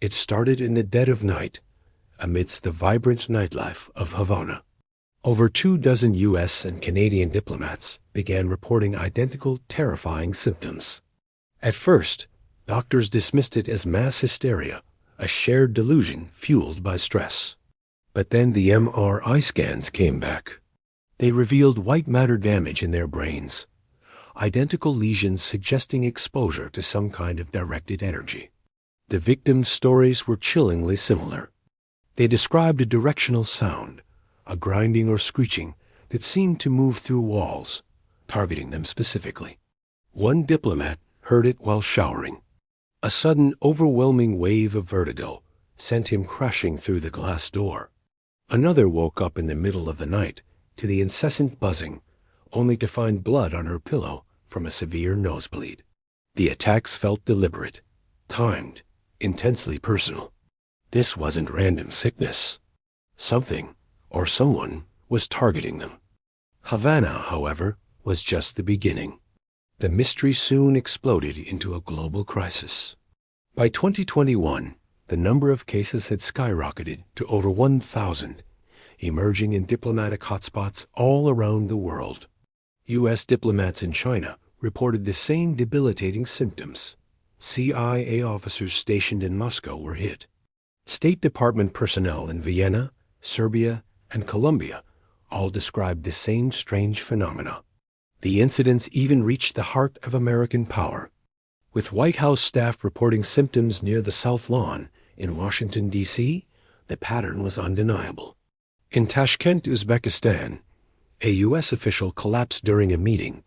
It started in the dead of night, amidst the vibrant nightlife of Havana. Over 24 U.S. and Canadian diplomats began reporting identical, terrifying symptoms. At first, doctors dismissed it as mass hysteria, a shared delusion fueled by stress. But then the MRI scans came back. They revealed white matter damage in their brains, identical lesions suggesting exposure to some kind of directed energy. The victims' stories were chillingly similar. They described a directional sound, a grinding or screeching that seemed to move through walls, targeting them specifically. One diplomat heard it while showering. A sudden, overwhelming wave of vertigo sent him crashing through the glass door. Another woke up in the middle of the night to the incessant buzzing, only to find blood on her pillow from a severe nosebleed. The attacks felt deliberate, timed, intensely personal. This wasn't random sickness. Something or someone was targeting them. Havana, however, was just the beginning. The mystery soon exploded into a global crisis. By 2021, the number of cases had skyrocketed to over 1,000, emerging in diplomatic hotspots all around the world. U.S. diplomats in China reported the same debilitating symptoms. CIA officers stationed in Moscow were hit. State Department personnel in Vienna, Serbia, and Colombia all described the same strange phenomena. The incidents even reached the heart of American power, with White House staff reporting symptoms near the South Lawn in Washington, D.C. The pattern was undeniable. In Tashkent, Uzbekistan, a U.S. official collapsed during a meeting,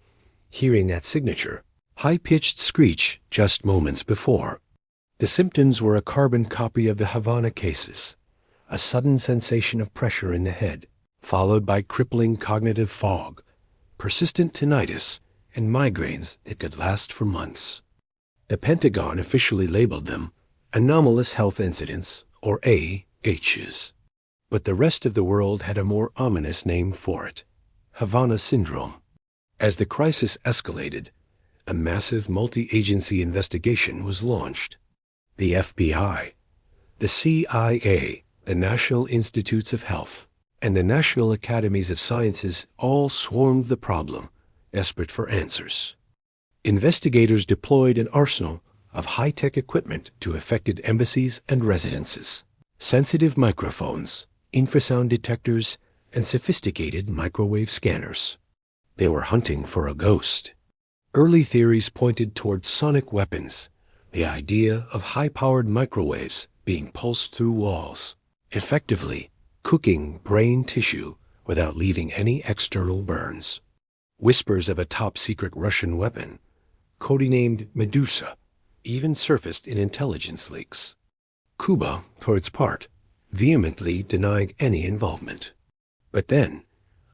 hearing that signature, high-pitched screech just moments before. The symptoms were a carbon copy of the Havana cases, a sudden sensation of pressure in the head, followed by crippling cognitive fog, persistent tinnitus, and migraines that could last for months. The Pentagon officially labeled them anomalous health incidents, or AHs. But the rest of the world had a more ominous name for it: Havana Syndrome. As the crisis escalated, a massive multi-agency investigation was launched. The FBI, the CIA, the National Institutes of Health, and the National Academies of Sciences all swarmed the problem, desperate for answers. Investigators deployed an arsenal of high-tech equipment to affected embassies and residences: sensitive microphones, infrasound detectors, and sophisticated microwave scanners. They were hunting for a ghost. Early theories pointed towards sonic weapons, the idea of high-powered microwaves being pulsed through walls, effectively cooking brain tissue without leaving any external burns. Whispers of a top-secret Russian weapon, codenamed Medusa, even surfaced in intelligence leaks. Cuba, for its part, vehemently denied any involvement. But then,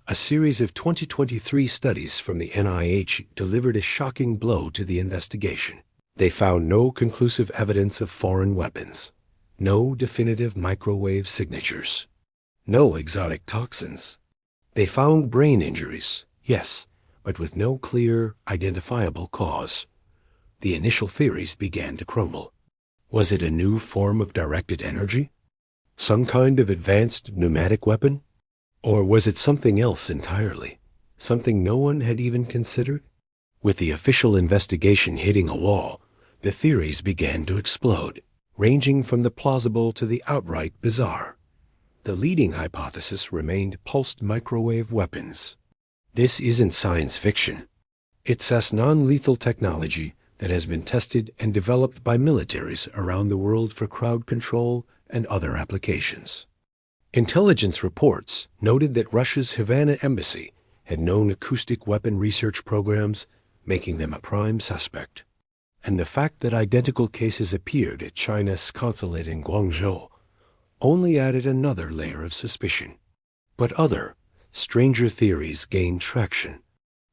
a series of 2023 studies from the NIH delivered a shocking blow to the investigation. They found no conclusive evidence of foreign weapons, no definitive microwave signatures, no exotic toxins. They found brain injuries, yes, but with no clear, identifiable cause. The initial theories began to crumble. Was it a new form of directed energy? Some kind of advanced pneumatic weapon? Or was it something else entirely? Something no one had even considered? With the official investigation hitting a wall, the theories began to explode, ranging from the plausible to the outright bizarre. The leading hypothesis remained pulsed microwave weapons. This isn't science fiction. It's non-lethal technology that has been tested and developed by militaries around the world for crowd control and other applications. Intelligence reports noted that Russia's Havana embassy had known acoustic weapon research programs, making them a prime suspect. And the fact that identical cases appeared at China's consulate in Guangzhou only added another layer of suspicion. But other, stranger theories gained traction.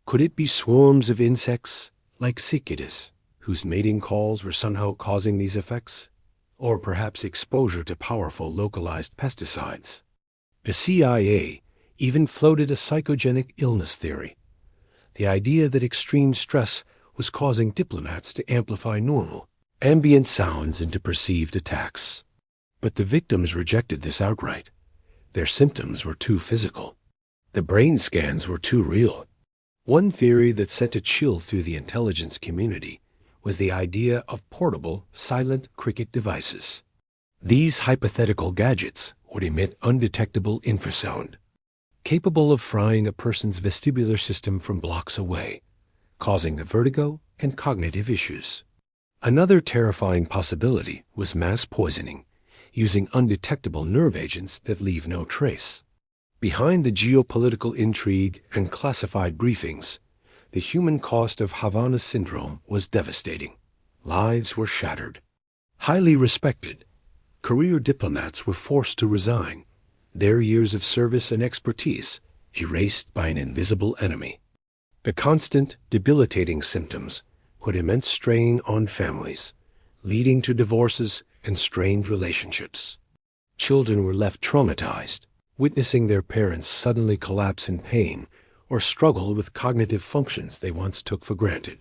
Could it be swarms of insects, like cicadas, whose mating calls were somehow causing these effects? Or perhaps exposure to powerful localized pesticides? The CIA even floated a psychogenic illness theory, the idea that extreme stress was causing diplomats to amplify normal, ambient sounds into perceived attacks. But the victims rejected this outright. Their symptoms were too physical. The brain scans were too real. One theory that sent a chill through the intelligence community was the idea of portable, silent cricket devices. These hypothetical gadgets would emit undetectable infrasound, capable of frying a person's vestibular system from blocks away, causing the vertigo and cognitive issues. Another terrifying possibility was mass poisoning, using undetectable nerve agents that leave no trace. Behind the geopolitical intrigue and classified briefings, the human cost of Havana Syndrome was devastating. Lives were shattered. Highly respected, career diplomats were forced to resign, their years of service and expertise erased by an invisible enemy. The constant, debilitating symptoms put immense strain on families, leading to divorces and strained relationships. Children were left traumatized, witnessing their parents suddenly collapse in pain or struggle with cognitive functions they once took for granted.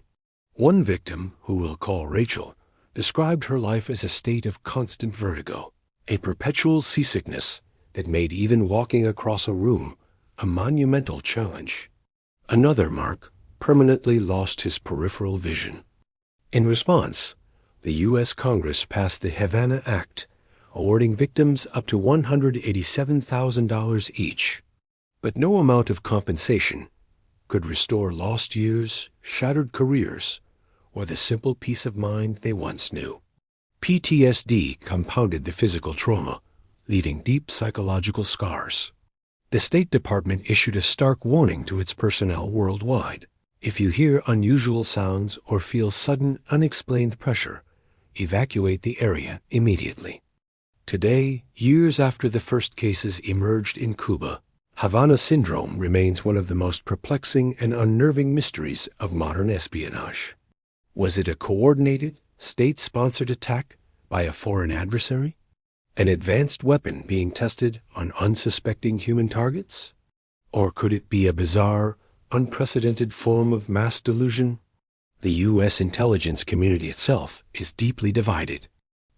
One victim, who we'll call Rachel, described her life as a state of constant vertigo, a perpetual seasickness that made even walking across a room a monumental challenge. Another, Mark, permanently lost his peripheral vision. In response, the U.S. Congress passed the Havana Act, awarding victims up to $187,000 each. But no amount of compensation could restore lost years, shattered careers, or the simple peace of mind they once knew. PTSD compounded the physical trauma, leaving deep psychological scars. The State Department issued a stark warning to its personnel worldwide. If you hear unusual sounds or feel sudden, unexplained pressure, evacuate the area immediately. Today, years after the first cases emerged in Cuba, Havana Syndrome remains one of the most perplexing and unnerving mysteries of modern espionage. Was it a coordinated, state-sponsored attack by a foreign adversary? An advanced weapon being tested on unsuspecting human targets? Or could it be a bizarre, unprecedented form of mass delusion? The U.S. intelligence community itself is deeply divided.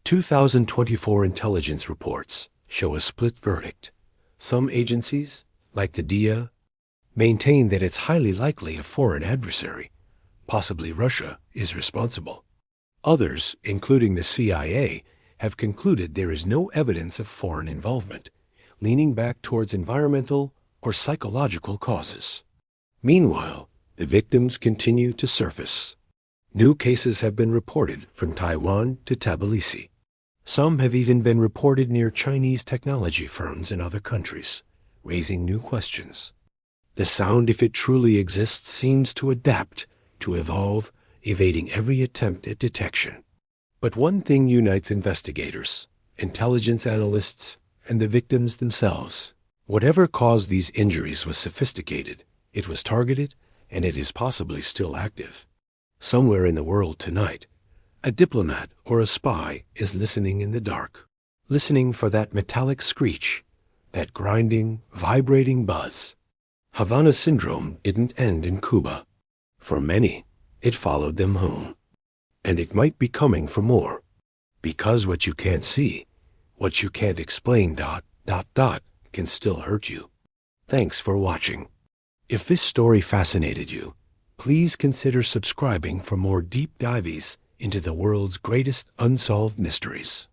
2024 intelligence reports show a split verdict. Some agencies, like the DIA, maintain that it's highly likely a foreign adversary, possibly Russia, is responsible. Others, including the CIA, have concluded there is no evidence of foreign involvement, leaning back towards environmental or psychological causes. Meanwhile, the victims continue to surface. New cases have been reported from Taiwan to Tbilisi. Some have even been reported near Chinese technology firms in other countries, raising new questions. The sound, if it truly exists, seems to adapt, to evolve, evading every attempt at detection. But one thing unites investigators, intelligence analysts, and the victims themselves. Whatever caused these injuries was sophisticated, it was targeted, and it is possibly still active. Somewhere in the world tonight, a diplomat or a spy is listening in the dark, listening for that metallic screech, that grinding, vibrating buzz. Havana Syndrome didn't end in Cuba. For many, it followed them home. And it might be coming for more. Because what you can't see, what you can't explain, can still hurt you. Thanks for watching. If this story fascinated you, please consider subscribing for more deep dives into the world's greatest unsolved mysteries.